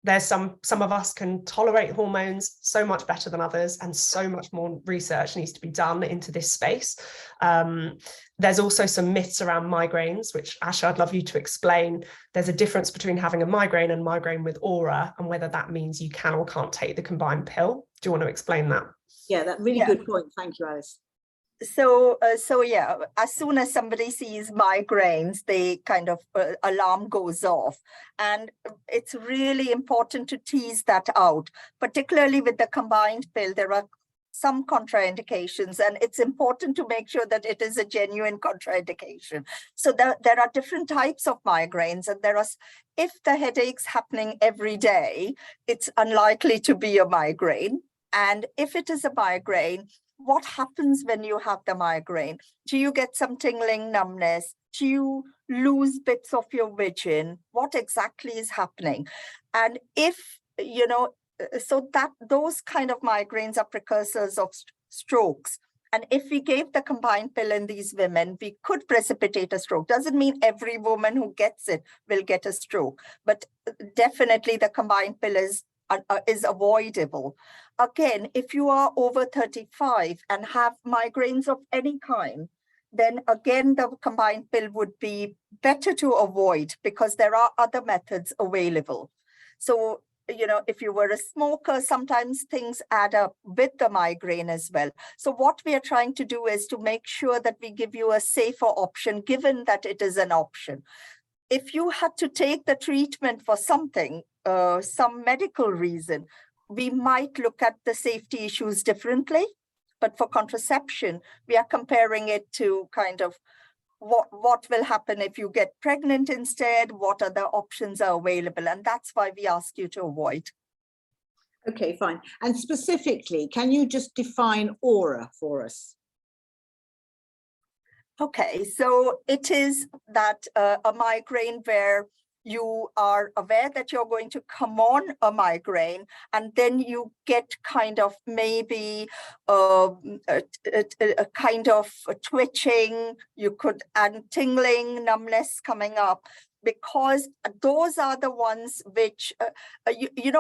there's some of us can tolerate hormones so much better than others, and so much more research needs to be done into this space. There's also some myths around migraines, which Asha, I'd love you to explain. There's a difference between having a migraine and migraine with aura, and whether that means you can or can't take the combined pill. Do you want to explain that? Yeah, that's really good point. Thank you, Alice. So yeah, as soon as somebody sees migraines, they kind of alarm goes off, and it's really important to tease that out, particularly with the combined pill. There are some contraindications, and it's important to make sure that it is a genuine contraindication. So there are different types of migraines, and if the headache's happening every day, it's unlikely to be a migraine. And if it is a migraine, what happens when you have the migraine? Do you get some tingling, numbness? Do you lose bits of your vision? What exactly is happening? And if, so that those kind of migraines are precursors of strokes. And if we gave the combined pill in these women, we could precipitate a stroke. Doesn't mean every woman who gets it will get a stroke, but definitely the combined pill is avoidable. Again, if you are over 35 and have migraines of any kind, then again, the combined pill would be better to avoid, because there are other methods available. So, if you were a smoker, sometimes things add up with the migraine as well. So what we are trying to do is to make sure that we give you a safer option, given that it is an option. If you had to take the treatment for something, some medical reason, we might look at the safety issues differently. But for contraception, we are comparing it to kind of what will happen if you get pregnant instead, what other options are available. And that's why we ask you to avoid. Okay, fine. And specifically, can you just define aura for us? Okay, so it is that a migraine where you are aware that you're going to come on a migraine, and then you get kind of maybe a kind of twitching, you could add tingling, numbness coming up, because those are the ones which,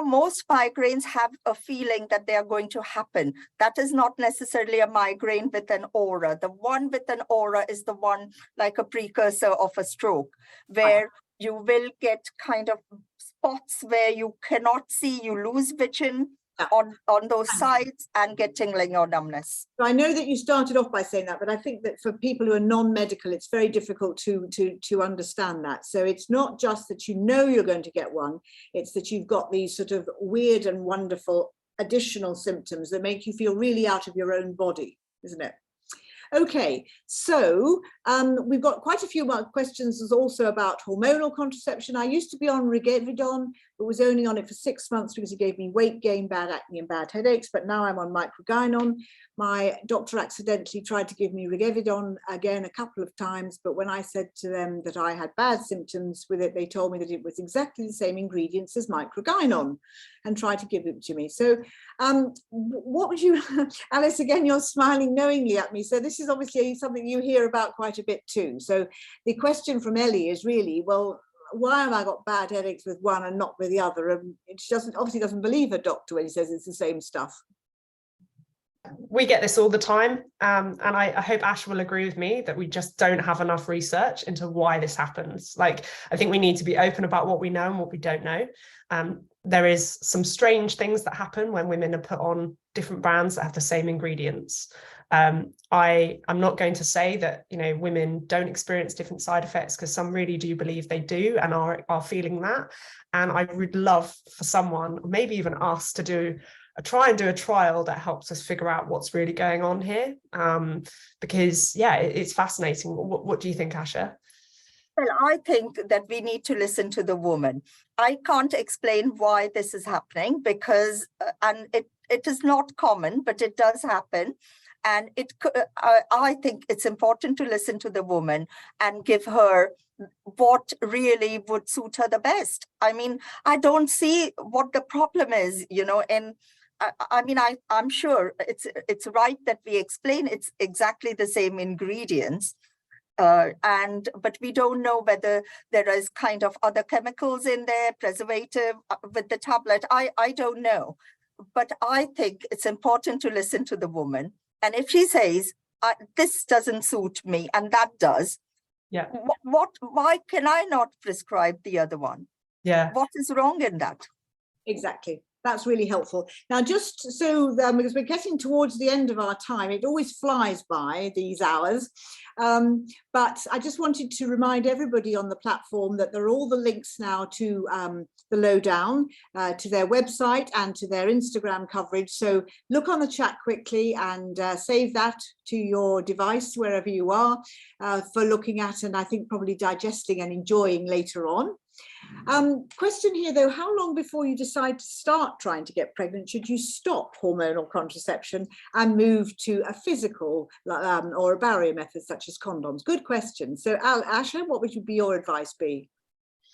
most migraines have a feeling that they are going to happen. That is not necessarily a migraine with an aura. The one with an aura is the one like a precursor of a stroke, where you will get kind of spots where you cannot see, you lose vision on those sides and get tingling or numbness. So I know that you started off by saying that, but I think that for people who are non-medical, it's very difficult to understand that. So it's not just that you're going to get one, it's that you've got these sort of weird and wonderful additional symptoms that make you feel really out of your own body, isn't it? Okay, so we've got quite a few more questions also about hormonal contraception. I used to be on Rigevidon, but was only on it for 6 months because he gave me weight gain, bad acne and bad headaches. But now I'm on microgynon. My doctor accidentally tried to give me Rigevidon again a couple of times, but when I said to them that I had bad symptoms with it, they told me that it was exactly the same ingredients as microgynon and tried to give it to me. So what would you, Alice, again, you're smiling knowingly at me. So this is obviously something you hear about quite a bit too. So the question from Ellie is really, well, why have I got bad headaches with one and not with the other? And she obviously doesn't believe her doctor when he says it's the same stuff. We get this all the time, and I hope Ash will agree with me that we just don't have enough research into why this happens. Like, I think we need to be open about what we know and what we don't know. There is some strange things that happen when women are put on different brands that have the same ingredients. I'm not going to say that, you know, women don't experience different side effects, because some really do believe they do and are feeling that. And I would love for someone, maybe even us, to try and do a trial that helps us figure out what's really going on here. Because yeah, it's fascinating. What do you think, Asha? Well, I think that we need to listen to the woman. I can't explain why this is happening, because, and it is not common, but it does happen. And I think it's important to listen to the woman and give her what really would suit her the best. I mean, I don't see what the problem is, you know, and I mean, I'm sure it's right that we explain it's exactly the same ingredients. But we don't know whether there is kind of other chemicals in there, preservative with the tablet. I don't know. But I think it's important to listen to the woman. And if she says, this doesn't suit me, and that does, yeah, why can I not prescribe the other one? Yeah. What is wrong in that? Exactly. That's really helpful. Now, just so, because we're getting towards the end of our time, it always flies by, these hours. But I just wanted to remind everybody on the platform that there are all the links now to the Lowdown, to their website and to their Instagram coverage. So look on the chat quickly and save that to your device, wherever you are, for looking at, and I think probably digesting and enjoying later on. Question here though, how long before you decide to start trying to get pregnant should you stop hormonal contraception and move to a physical or a barrier method such as condoms? Good question. So Asha, what would be your advice be?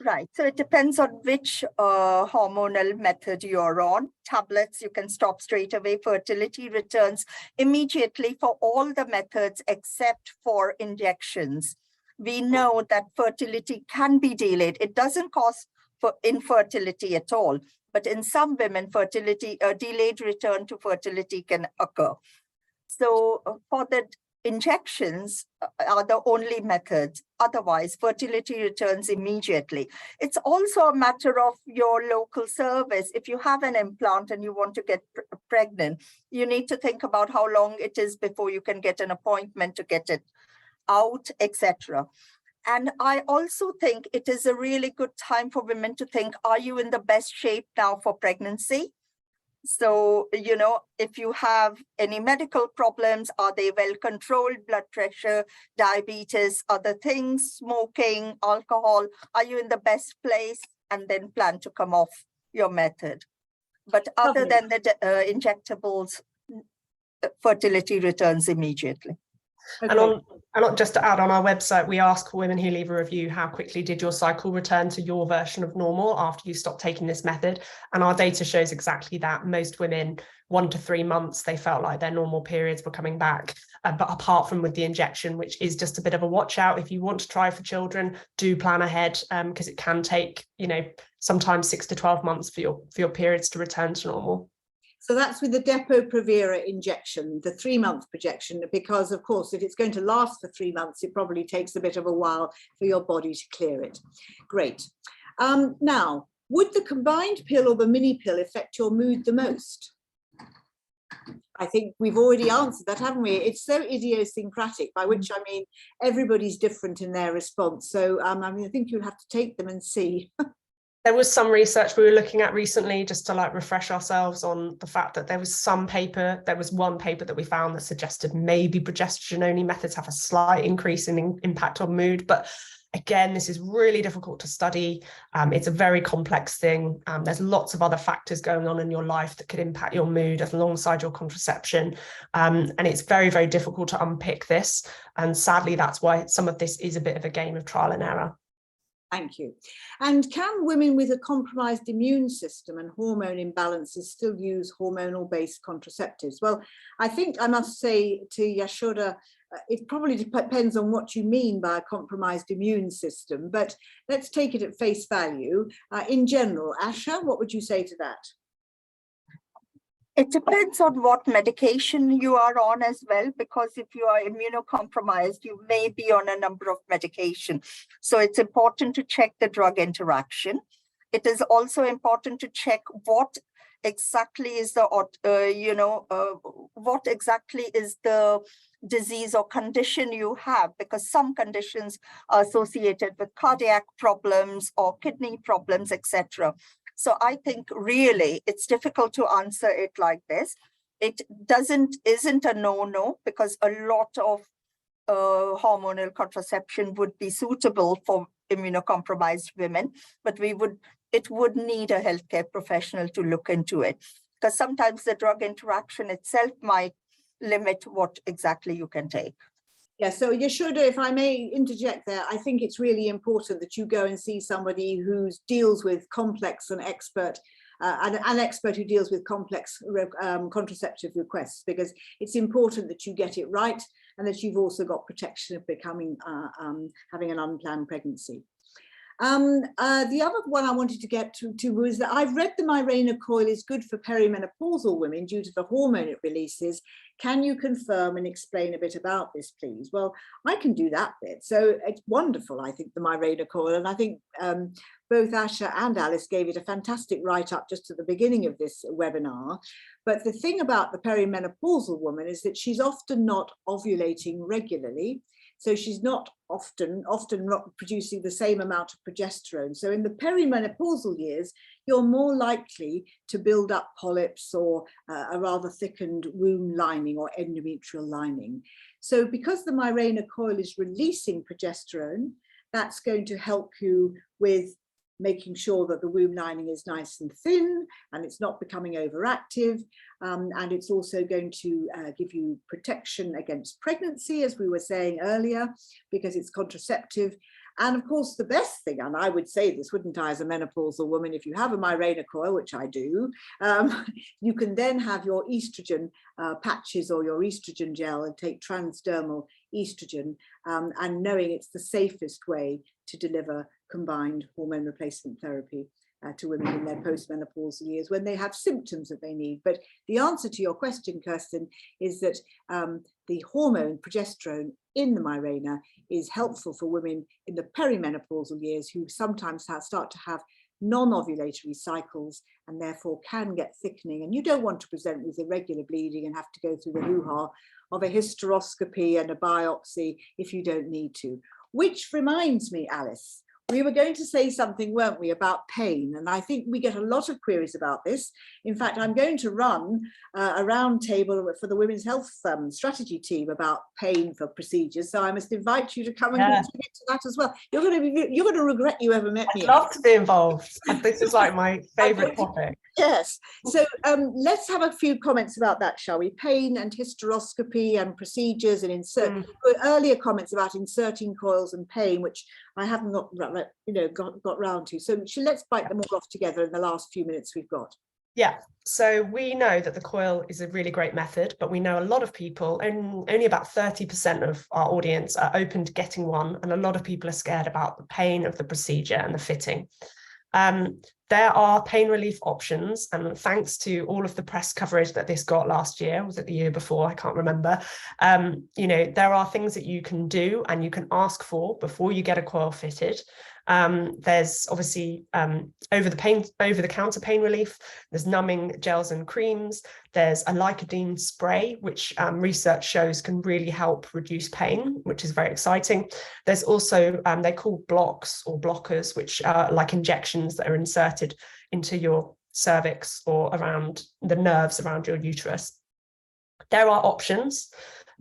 Right, so it depends on which hormonal method you're on. Tablets, you can stop straight away. Fertility returns immediately for all the methods except for injections. We know that fertility can be delayed. It doesn't cause for infertility at all, but in some women, fertility, delayed return to fertility can occur. So for the injections are the only methods. Otherwise, fertility returns immediately. It's also a matter of your local service. If you have an implant and you want to get pregnant, you need to think about how long it is before you can get an appointment to get it out, etc. And I also think it is a really good time for women to think, are you in the best shape now for pregnancy? So, you know, if you have any medical problems, are they well controlled? Blood pressure, diabetes, other things, smoking, alcohol, are you in the best place? And then plan to come off your method. But other than the injectables, fertility returns immediately. Okay. And just to add, on our website, we ask women who leave a review, how quickly did your cycle return to your version of normal after you stopped taking this method? And our data shows exactly that. Most women, 1 to 3 months, they felt like their normal periods were coming back. But apart from with the injection, which is just a bit of a watch out, if you want to try for children, do plan ahead, because it can take, you know, sometimes 6 to 12 months for your periods to return to normal. So that's with the Depo-Provera injection, the 3-month projection, because of course, if it's going to last for 3 months, it probably takes a bit of a while for your body to clear it. Great. Now, would the combined pill or the mini pill affect your mood the most? I think we've already answered that, haven't we? It's so idiosyncratic, by which I mean everybody's different in their response. So I mean, I think you'll have to take them and see. There was some research we were looking at recently, just to like refresh ourselves on the fact that there was one paper that we found that suggested maybe progesterone only methods have a slight increase in impact on mood. But Again, this is really difficult to study. It's a very complex thing. There's lots of other factors going on in your life that could impact your mood alongside your contraception. And it's very, very difficult to unpick this. And sadly, that's why some of this is a bit of a game of trial and error. Thank you. And can women with a compromised immune system and hormone imbalances still use hormonal-based contraceptives? Well, I think I must say to Yashoda, it probably depends on what you mean by a compromised immune system, but let's take it at face value. In general, Asha, what would you say to that? It depends on what medication you are on as well, because if you are immunocompromised, you may be on a number of medication. So it's important to check the drug interaction. It is also important to check what exactly is the, what exactly is the disease or condition you have, because some conditions are associated with cardiac problems or kidney problems, etc. So I think really it's difficult to answer it like this. It isn't a no, because a lot of hormonal contraception would be suitable for immunocompromised women, but it would need a healthcare professional to look into it, because sometimes the drug interaction itself might limit what exactly you can take. Yeah, so Yashoda, if I may interject there, I think it's really important that you go and see somebody who deals with complex and expert, an expert who deals with complex contraceptive requests, because it's important that you get it right and that you've also got protection of becoming, having an unplanned pregnancy. The other one I wanted to get to was that I've read the Mirena coil is good for perimenopausal women due to the hormone it releases. Can you confirm and explain a bit about this, please? Well, I can do that bit. So it's wonderful, I think, the Mirena coil. And I think both Asha and Alice gave it a fantastic write-up just at the beginning of this webinar. But the thing about the perimenopausal woman is that she's often not ovulating regularly. So she's not often not producing the same amount of progesterone. So in the perimenopausal years, you're more likely to build up polyps or a rather thickened womb lining or endometrial lining. So because the Mirena coil is releasing progesterone, that's going to help you with making sure that the womb lining is nice and thin and it's not becoming overactive. And it's also going to give you protection against pregnancy, as we were saying earlier, because it's contraceptive. And of course, the best thing, and I would say this, wouldn't I, as a menopausal woman, if you have a Mirena coil, which I do, you can then have your estrogen patches or your estrogen gel and take transdermal estrogen, and knowing it's the safest way to deliver combined hormone replacement therapy to women in their postmenopausal years when they have symptoms that they need. But the answer to your question, Kirsten, is that the hormone progesterone in the Mirena is helpful for women in the perimenopausal years who sometimes start to have non-ovulatory cycles and therefore can get thickening. And you don't want to present with irregular bleeding and have to go through the hoo-ha of a hysteroscopy and a biopsy if you don't need to. Which reminds me, Alice, we were going to say something, weren't we, about pain? And I think we get a lot of queries about this. In fact, I'm going to run a round table for the Women's Health Strategy team about pain for procedures. So I must invite you to come and contribute to that as well. You're going to regret you ever met me. I'd love to be involved. This is like my favourite topic. Yes. So let's have a few comments about that, shall we? Pain and hysteroscopy and procedures and earlier comments about inserting coils and pain, which I haven't got round to. So let's bite them all off together in the last few minutes we've got. Yeah, so we know that the coil is a really great method, but we know a lot of people, and only about 30% of our audience are open to getting one, and a lot of people are scared about the pain of the procedure and the fitting. There are pain relief options, and thanks to all of the press coverage that this got last year, was it the year before? I can't remember. There are things that you can do and you can ask for before you get a coil fitted. There's obviously over-the-counter pain relief. There's numbing gels and creams. There's a Lycodene spray, which research shows can really help reduce pain, which is very exciting. There's also, they're called blocks or blockers, which are like injections that are inserted into your cervix or around the nerves around your uterus. There are options.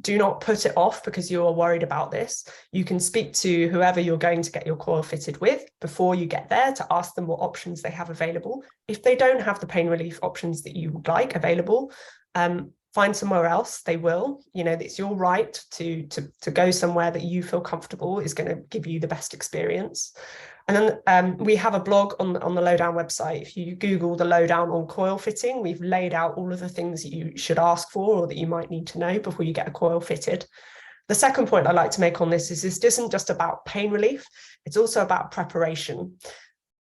Do not put it off because you are worried about this. You can speak to whoever you're going to get your coil fitted with before you get there to ask them what options they have available. If they don't have the pain relief options that you would like available, find somewhere else. They will. You know, it's your right to go somewhere that you feel comfortable is going to give you the best experience. And then we have a blog on the Lowdown website. If you Google the Lowdown on coil fitting, we've laid out all of the things that you should ask for or that you might need to know before you get a coil fitted. The second point I'd like to make on this is this isn't just about pain relief, it's also about preparation.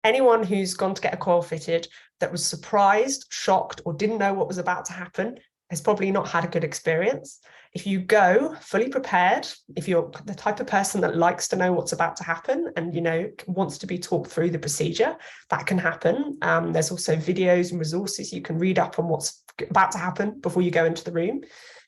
Anyone who's gone to get a coil fitted that was surprised, shocked, or didn't know what was about to happen has probably not had a good experience. If you go fully prepared, if you're the type of person that likes to know what's about to happen and, you know, wants to be talked through the procedure, that can happen. There's also videos and resources you can read up on what's about to happen before you go into the room.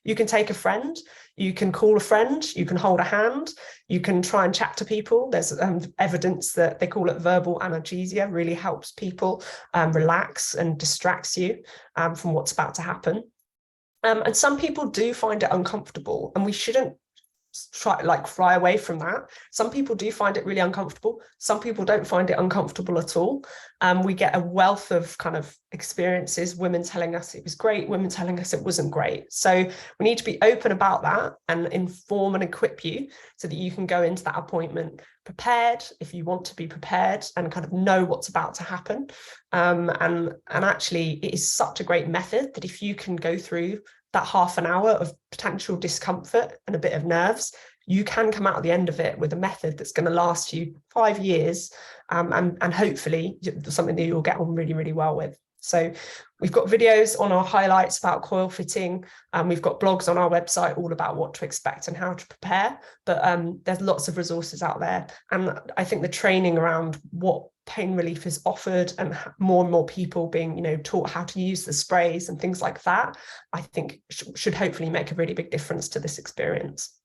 You can take a friend, you can call a friend, you can hold a hand, you can try and chat to people. There's evidence that they call it verbal analgesia, really helps people relax and distracts you from what's about to happen. And some people do find it uncomfortable, and we shouldn't fly away from that. Some people do find it really uncomfortable. Some people don't find it uncomfortable at all. We get a wealth of kind of experiences, women telling us it was great, women telling us it wasn't great. So we need to be open about that and inform and equip you so that you can go into that appointment prepared, if you want to be prepared, and kind of know what's about to happen. And actually, it is such a great method that if you can go through that half an hour of potential discomfort and a bit of nerves, you can come out at the end of it with a method that's going to last you 5 years, and hopefully something that you'll get on really, really well with. So we've got videos on our highlights about coil fitting, and we've got blogs on our website all about what to expect and how to prepare, but there's lots of resources out there. And I think the training around what pain relief is offered and more people being, you know, taught how to use the sprays and things like that, I think should hopefully make a really big difference to this experience.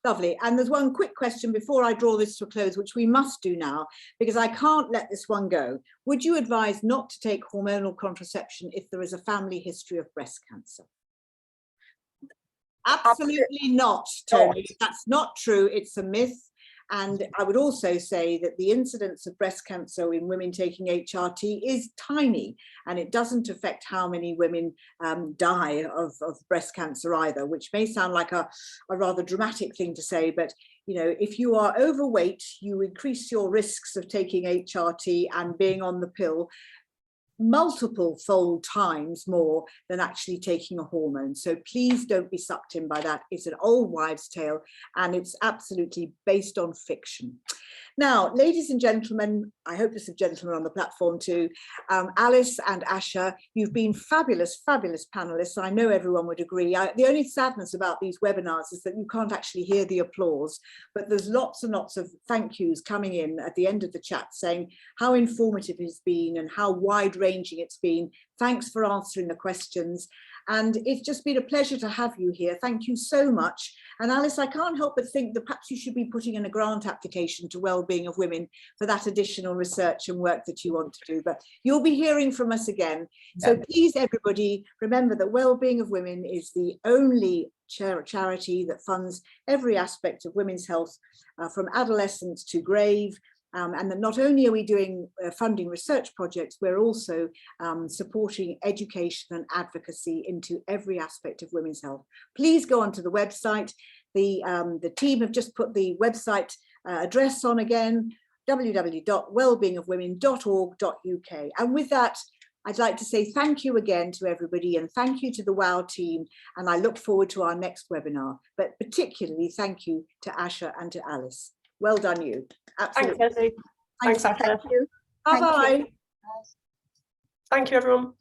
Lovely. And there's one quick question before I draw this to a close, which we must do now, because I can't let this one go. Would you advise not to take hormonal contraception if there is a family history of breast cancer? Absolutely not, Tony. That's not true. It's a myth. And I would also say that the incidence of breast cancer in women taking HRT is tiny, and it doesn't affect how many women die of breast cancer either, which may sound like a rather dramatic thing to say, but you know, if you are overweight, you increase your risks of taking HRT and being on the pill multiple fold times more than actually taking a hormone. So please don't be sucked in by that. It's an old wives' tale, and it's absolutely based on fiction. Now, ladies and gentlemen, I hope there's some gentlemen on the platform too. Alice and Asha, you've been fabulous, fabulous panelists. I know everyone would agree. The only sadness about these webinars is that you can't actually hear the applause, but there's lots and lots of thank yous coming in at the end of the chat saying how informative it's been and how wide-ranging it's been. Thanks for answering the questions. And it's just been a pleasure to have you here. Thank you so much. And Alice, I can't help but think that perhaps you should be putting in a grant application to Wellbeing of Women for that additional research and work that you want to do. But you'll be hearing from us again. Yeah. So please, everybody, remember that Wellbeing of Women is the only charity that funds every aspect of women's health, from adolescence to grave. And that not only are we doing funding research projects, we're also supporting education and advocacy into every aspect of women's health. Please go onto the website. The team have just put the website address on again, www.wellbeingofwomen.org.uk. And with that, I'd like to say thank you again to everybody, and thank you to the WOW team. And I look forward to our next webinar, but particularly thank you to Asha and to Alice. Well done, you. Absolutely. Thanks, Leslie. Thanks, Asha. Thank you. Bye-bye. Thank you, everyone.